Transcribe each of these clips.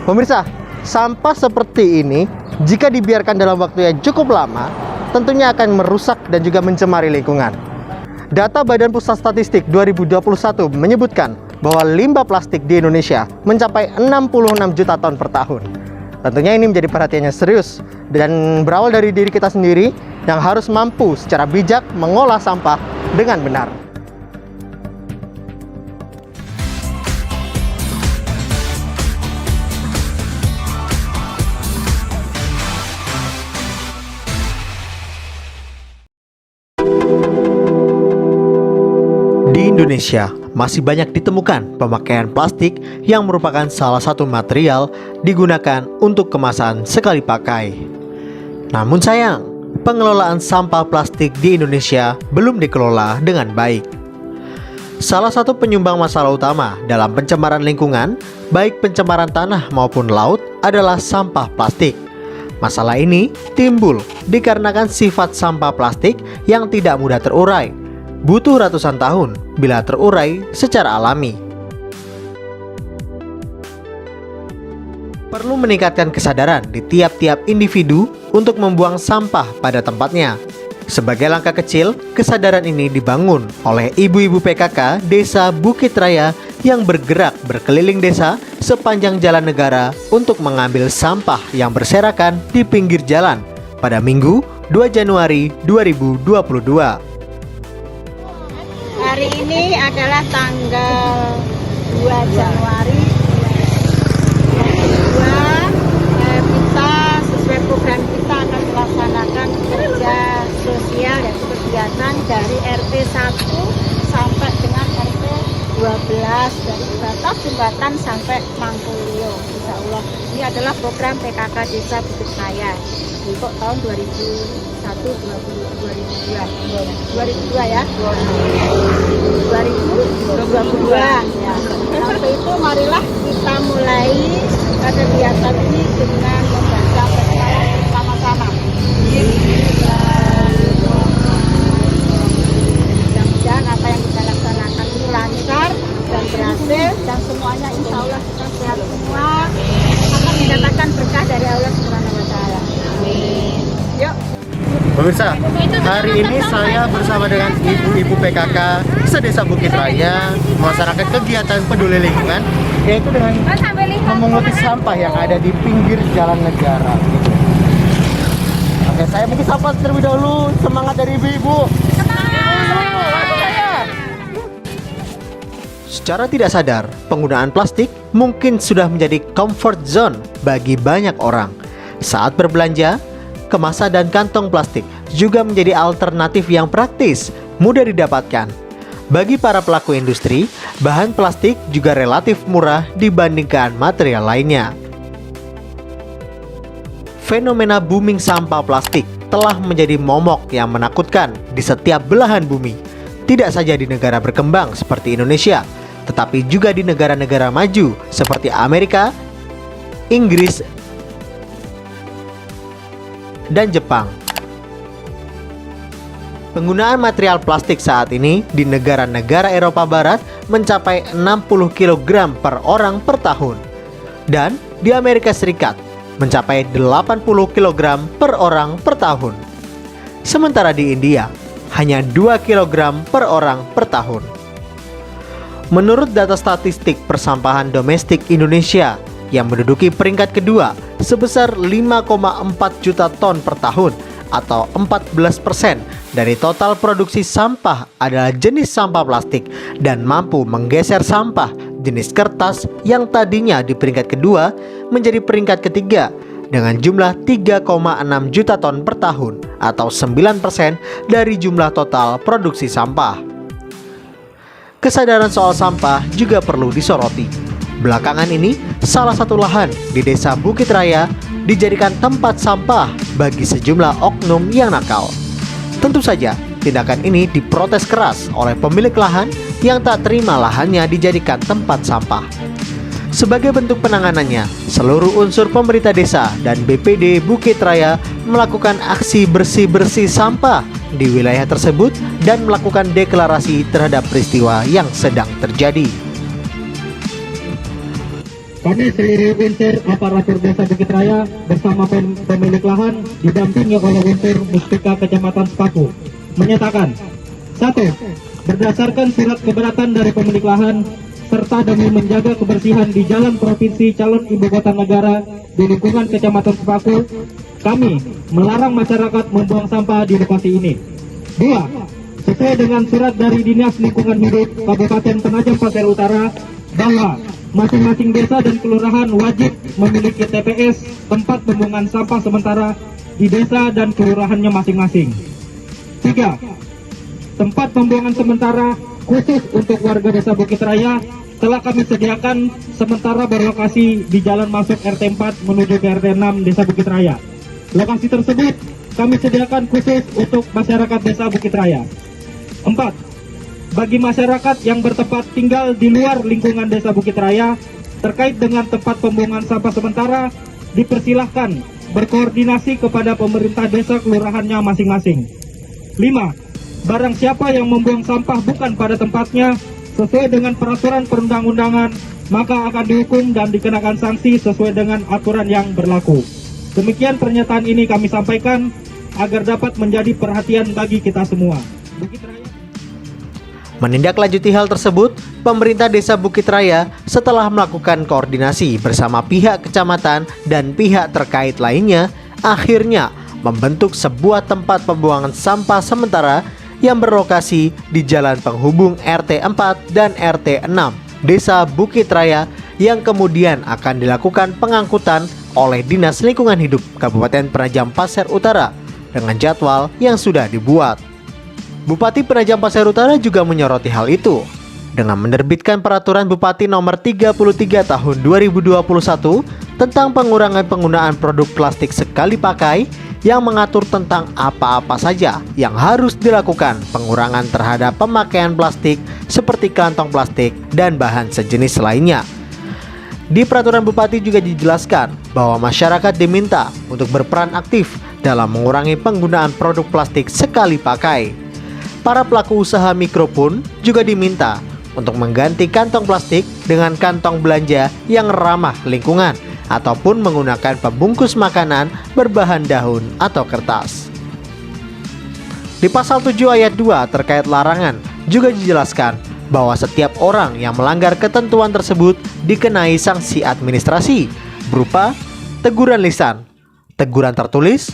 Pemirsa, sampah seperti ini jika dibiarkan dalam waktu yang cukup lama, tentunya akan merusak dan juga mencemari lingkungan. Data Badan Pusat Statistik 2021 menyebutkan bahwa limbah plastik di Indonesia mencapai 66 juta ton per tahun. Tentunya ini menjadi perhatian yang serius dan berawal dari diri kita sendiri yang harus mampu secara bijak mengolah sampah dengan benar. Di Indonesia, masih banyak ditemukan pemakaian plastik yang merupakan salah satu material digunakan untuk kemasan sekali pakai. Namun sayang, pengelolaan sampah plastik di Indonesia belum dikelola dengan baik. Salah satu penyumbang masalah utama dalam pencemaran lingkungan, baik pencemaran tanah maupun laut, adalah sampah plastik. Masalah ini timbul dikarenakan sifat sampah plastik yang tidak mudah terurai. Butuh ratusan tahun bila terurai secara alami. Perlu meningkatkan kesadaran di tiap-tiap individu untuk membuang sampah pada tempatnya. Sebagai langkah kecil, kesadaran ini dibangun oleh ibu-ibu PKK Desa Bukit Raya yang bergerak berkeliling desa sepanjang jalan negara untuk mengambil sampah yang berserakan di pinggir jalan pada Minggu 2 Januari 2022. Hari ini adalah tanggal 2 Januari 2022. Kita sesuai program kita akan melaksanakan kerja sosial dan kegiatan dari RT 1 sampai dengan RT 12 dari batas jembatan sampai Mangkulio. Insya Allah ini adalah program PKK Desa Bukit Raya untuk tahun 2002 ya. 2022 ya. Sampai itu marilah kita mulai kegiatan ini dengan membaca basmalah bersama-sama. Mudah-mudahan apa yang kita laksanakan ini lancar dan berhasil dan semuanya insya Allah kita sehat semua akan mendapatkan berkah dari Allah Subhanahu wa Ta'ala. Amin. Yuk. Pemirsa, hari ini saya bersama dengan ibu-ibu PKK Sedesa Bukit Raya melaksanakan kegiatan peduli lingkungan, yaitu dengan memunguti sampah yang ada di pinggir jalan negara. Oke, saya mungkin sapa terlebih dahulu. Semangat dari ibu-ibu. Secara tidak sadar, penggunaan plastik mungkin sudah menjadi comfort zone bagi banyak orang. Saat berbelanja, kemasan dan kantong plastik juga menjadi alternatif yang praktis, mudah didapatkan. Bagi para pelaku industri, bahan plastik juga relatif murah dibandingkan material lainnya. Fenomena booming sampah plastik telah menjadi momok yang menakutkan di setiap belahan bumi. Tidak saja di negara berkembang seperti Indonesia, tetapi juga di negara-negara maju seperti Amerika, Inggris, dan Jepang. Penggunaan material plastik saat ini di negara-negara Eropa Barat mencapai 60 kg per orang per tahun, dan di Amerika Serikat mencapai 80 kg per orang per tahun. Sementara di India hanya 2 kg per orang per tahun. Menurut data statistik persampahan domestik Indonesia yang menduduki peringkat kedua sebesar 5,4 juta ton per tahun atau 14% dari total produksi sampah adalah jenis sampah plastik dan mampu menggeser sampah jenis kertas yang tadinya di peringkat kedua menjadi peringkat ketiga dengan jumlah 3,6 juta ton per tahun atau 9% dari jumlah total produksi sampah. Kesadaran soal sampah juga perlu disoroti. Belakangan ini, salah satu lahan di Desa Bukit Raya dijadikan tempat sampah bagi sejumlah oknum yang nakal. Tentu saja, tindakan ini diprotes keras oleh pemilik lahan yang tak terima lahannya dijadikan tempat sampah. Sebagai bentuk penanganannya, seluruh unsur pemerintah desa dan BPD Bukit Raya melakukan aksi bersih-bersih sampah di wilayah tersebut dan melakukan deklarasi terhadap peristiwa yang sedang terjadi. Kami seluruh unsur aparatur Desa Bukit Raya bersama pemilik lahan didampingi oleh unsur Muspika Kecamatan Sepaku menyatakan 1. Berdasarkan surat keberatan dari pemilik lahan serta demi menjaga kebersihan di jalan provinsi calon ibu kota negara di lingkungan Kecamatan Sepaku, kami melarang masyarakat membuang sampah di lokasi ini. 2. Sesuai dengan surat dari Dinas Lingkungan Hidup Kabupaten Penajam Pasir Utara bahwa masing-masing desa dan kelurahan wajib memiliki TPS tempat pembuangan sampah sementara di desa dan kelurahannya masing-masing. 3. Tempat pembuangan sementara khusus untuk warga Desa Bukit Raya telah kami sediakan sementara berlokasi di jalan masuk RT 4 menuju ke RT 6 Desa Bukit Raya. Lokasi tersebut kami sediakan khusus untuk masyarakat Desa Bukit Raya. 4. Bagi masyarakat yang bertempat tinggal di luar lingkungan Desa Bukit Raya terkait dengan tempat pembuangan sampah sementara, dipersilahkan berkoordinasi kepada pemerintah desa kelurahannya masing-masing. 5. Barang siapa yang membuang sampah bukan pada tempatnya sesuai dengan peraturan perundang-undangan, maka akan dihukum dan dikenakan sanksi sesuai dengan aturan yang berlaku. Demikian pernyataan ini kami sampaikan agar dapat menjadi perhatian bagi kita semua. Bukit Raya. Menindaklanjuti hal tersebut, pemerintah Desa Bukit Raya setelah melakukan koordinasi bersama pihak kecamatan dan pihak terkait lainnya, akhirnya membentuk sebuah tempat pembuangan sampah sementara yang berlokasi di jalan penghubung RT 4 dan RT 6 Desa Bukit Raya yang kemudian akan dilakukan pengangkutan oleh Dinas Lingkungan Hidup Kabupaten Penajam Pasir Utara dengan jadwal yang sudah dibuat. Bupati Penajam Pasir Utara juga menyoroti hal itu dengan menerbitkan peraturan Bupati nomor 33 tahun 2021 tentang pengurangan penggunaan produk plastik sekali pakai yang mengatur tentang apa-apa saja yang harus dilakukan pengurangan terhadap pemakaian plastik seperti kantong plastik dan bahan sejenis lainnya. Di peraturan Bupati juga dijelaskan bahwa masyarakat diminta untuk berperan aktif dalam mengurangi penggunaan produk plastik sekali pakai. Para pelaku usaha mikro pun juga diminta untuk mengganti kantong plastik dengan kantong belanja yang ramah lingkungan ataupun menggunakan pembungkus makanan berbahan daun atau kertas. Di pasal 7 ayat 2 terkait larangan juga dijelaskan bahwa setiap orang yang melanggar ketentuan tersebut dikenai sanksi administrasi berupa teguran lisan, teguran tertulis,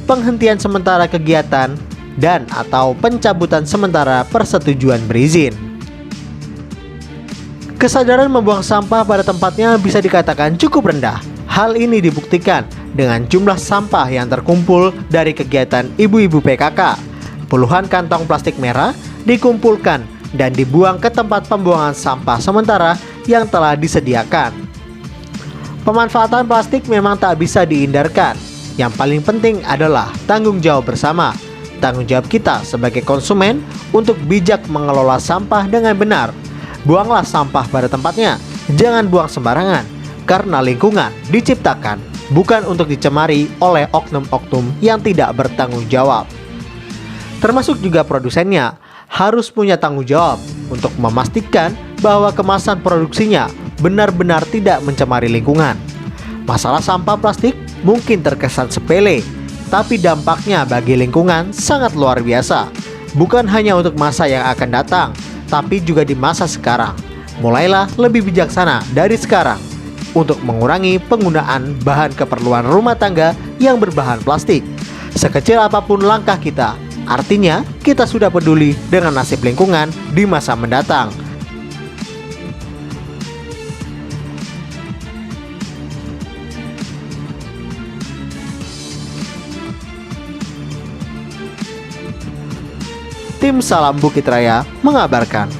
penghentian sementara kegiatan, dan atau pencabutan sementara persetujuan berizin. Kesadaran membuang sampah pada tempatnya bisa dikatakan cukup rendah. Hal ini dibuktikan dengan jumlah sampah yang terkumpul dari kegiatan ibu-ibu PKK. Puluhan kantong plastik merah dikumpulkan dan dibuang ke tempat pembuangan sampah sementara yang telah disediakan. Pemanfaatan plastik memang tak bisa dihindarkan. Yang paling penting adalah tanggung jawab bersama. Tanggung jawab kita sebagai konsumen untuk bijak mengelola sampah dengan benar. Buanglah sampah pada tempatnya, jangan buang sembarangan, karena lingkungan diciptakan bukan untuk dicemari oleh oknum-oknum yang tidak bertanggung jawab. Termasuk juga produsennya harus punya tanggung jawab untuk memastikan bahwa kemasan produksinya benar-benar tidak mencemari lingkungan. Masalah sampah plastik mungkin terkesan sepele, tapi dampaknya bagi lingkungan sangat luar biasa. Bukan hanya untuk masa yang akan datang, tapi juga di masa sekarang. Mulailah lebih bijaksana dari sekarang untuk mengurangi penggunaan bahan keperluan rumah tangga yang berbahan plastik. Sekecil apapun langkah kita, artinya kita sudah peduli dengan nasib lingkungan di masa mendatang. Tim Salam Bukit Raya mengabarkan.